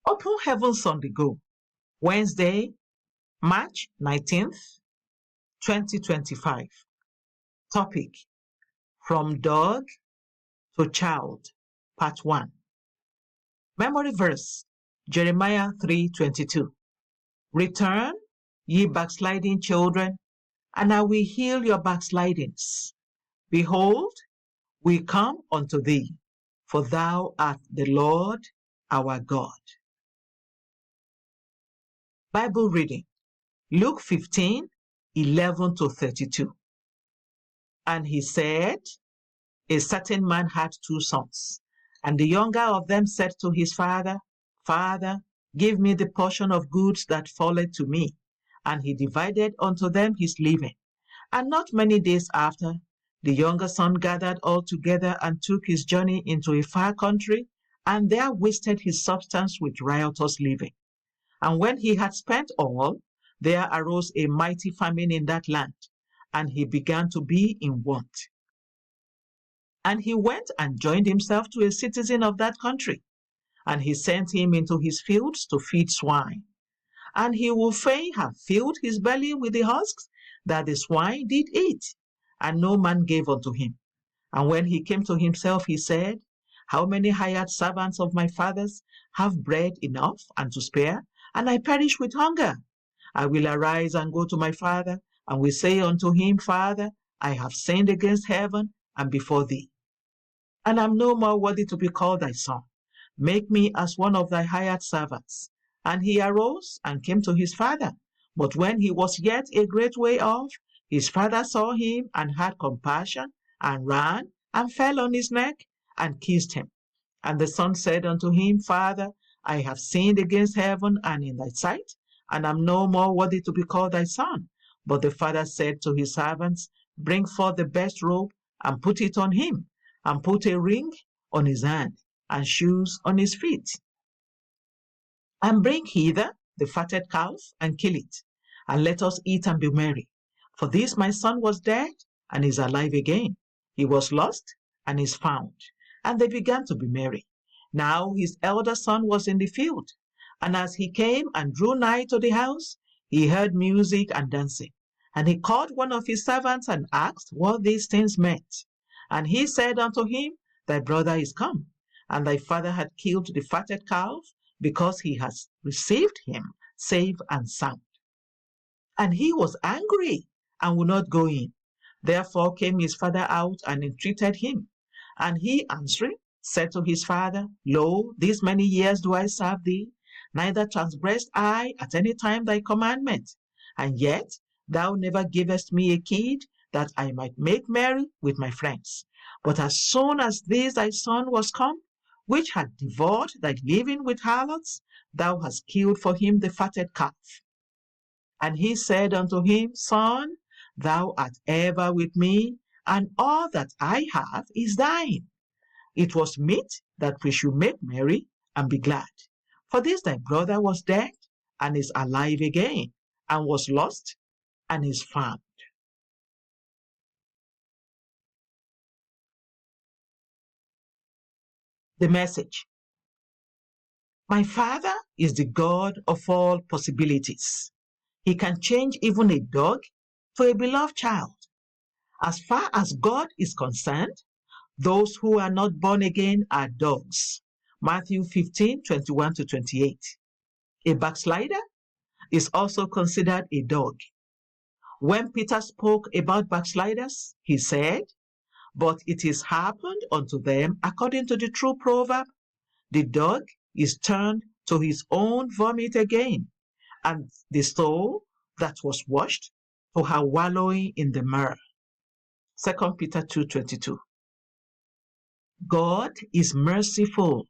Open Heavens on the Go, Wednesday, March 19th, 2025. Topic: From Dog to Child, Part 1. Memory verse, Jeremiah 3:22. Return, ye backsliding children, and I will heal your backslidings. Behold, we come unto thee, for thou art the Lord our God. Bible reading, Luke 15:11-32. And he said, a certain man had 2 sons, and the younger of them said to his father, Father, give me the portion of goods that falleth to me. And he divided unto them his living. And not many days after, the younger son gathered all together and took his journey into a far country, and there wasted his substance with riotous living. And when he had spent all, there arose a mighty famine in that land, and he began to be in want. And he went and joined himself to a citizen of that country, and he sent him into his fields to feed swine. And he would fain have filled his belly with the husks that the swine did eat, and no man gave unto him. And when he came to himself, he said, How many hired servants of my father's have bread enough and to spare, and I perish with hunger? I will arise and go to my father, and will say unto him, Father, I have sinned against heaven and before thee, and am no more worthy to be called thy son. Make me as one of thy hired servants. And he arose and came to his father. But when he was yet a great way off, his father saw him and had compassion, and ran and fell on his neck and kissed him. And the son said unto him, Father, I have sinned against heaven and in thy sight, and am no more worthy to be called thy son. But the father said to his servants, Bring forth the best robe and put it on him, and put a ring on his hand and shoes on his feet. And bring hither the fatted calf and kill it, and let us eat and be merry. For this my son was dead and is alive again. He was lost and is found. And they began to be merry. Now his elder son was in the field, and as he came and drew nigh to the house, he heard music and dancing. And he called one of his servants and asked what these things meant. And he said unto him, Thy brother is come, and thy father had killed the fatted calf, because he has received him safe and sound. And he was angry and would not go in. Therefore came his father out and entreated him. And he answering said to his father, Lo, these many years do I serve thee, neither transgressed I at any time thy commandment. And yet thou never gavest me a kid, that I might make merry with my friends. But as soon as this thy son was come, which had devoured thy living with harlots, thou hast killed for him the fatted calf. And he said unto him, Son, thou art ever with me, and all that I have is thine. It was meet that we should make merry and be glad. For this thy brother was dead and is alive again, and was lost and is found. The message. My Father is the God of all possibilities. He can change even a dog to a beloved child. As far as God is concerned, those who are not born again are dogs. Matthew 15:21-28. A backslider is also considered a dog. When Peter spoke about backsliders, he said, But it is happened unto them according to the true proverb, the dog is turned to his own vomit again, and the soul that was washed to her wallowing in the mire. 2 Peter 2:22. God is merciful,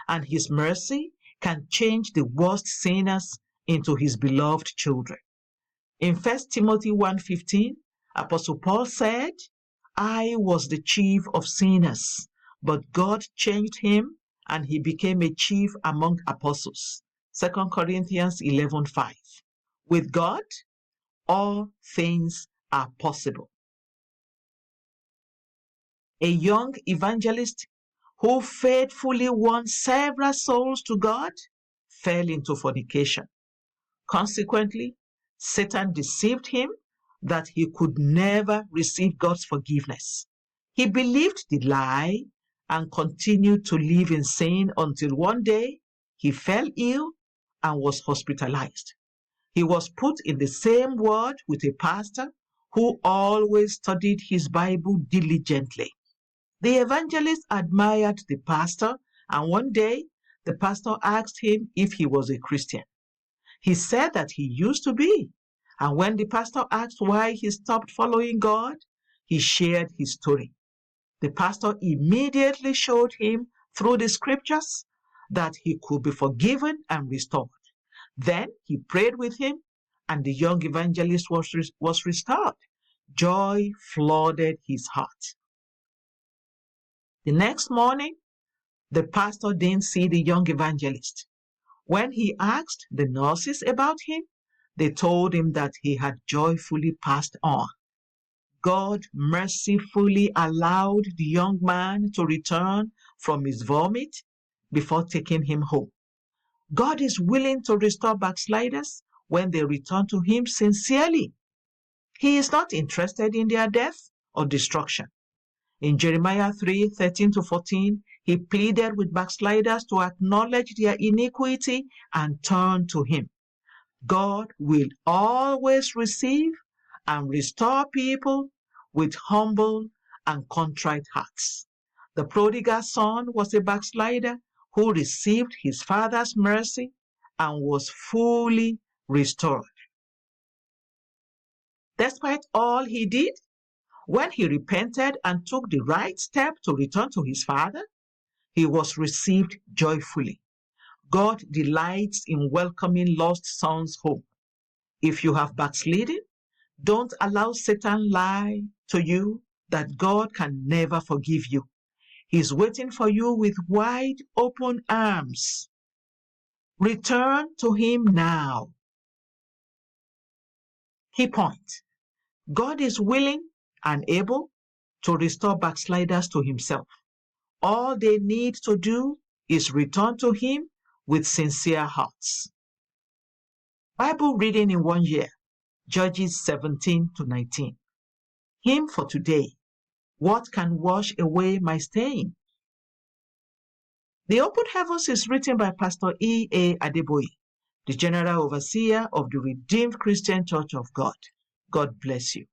and his mercy can change the worst sinners into his beloved children. In 1 Timothy 1:15, Apostle Paul said, I was the chief of sinners, but God changed him, and he became a chief among apostles. 2 Corinthians 11:5. With God, all things are possible. A young evangelist who faithfully won several souls to God fell into fornication. Consequently, Satan deceived him that he could never receive God's forgiveness. He believed the lie and continued to live in sin until one day he fell ill and was hospitalized. He was put in the same ward with a pastor who always studied his Bible diligently. The evangelist admired the pastor, and one day the pastor asked him if he was a Christian. He said that he used to be, and when the pastor asked why he stopped following God, he shared his story. The pastor immediately showed him through the scriptures that he could be forgiven and restored. Then he prayed with him, and the young evangelist was restored. Joy flooded his heart. The next morning, the pastor didn't see the young evangelist. When he asked the nurses about him, they told him that he had joyfully passed on. God mercifully allowed the young man to return from his vomit before taking him home. God is willing to restore backsliders when they return to him sincerely. He is not interested in their death or destruction. In Jeremiah 3:13-14, he pleaded with backsliders to acknowledge their iniquity and turn to him. God will always receive and restore people with humble and contrite hearts. The prodigal son was a backslider who received his father's mercy and was fully restored. Despite all he did, when he repented and took the right step to return to his father, he was received joyfully. God delights in welcoming lost sons home. If you have backslidden, don't allow Satan lie to you that God can never forgive you. He's waiting for you with wide open arms. Return to him now. Key point: God is willing and able to restore backsliders to himself. All they need to do is return to him with sincere hearts. Bible reading in 1 year, Judges 17-19. Hymn for today: What can wash away my stain? The Open Heavens is written by Pastor E.A. Adeboye, the General Overseer of the Redeemed Christian Church of God. God bless you.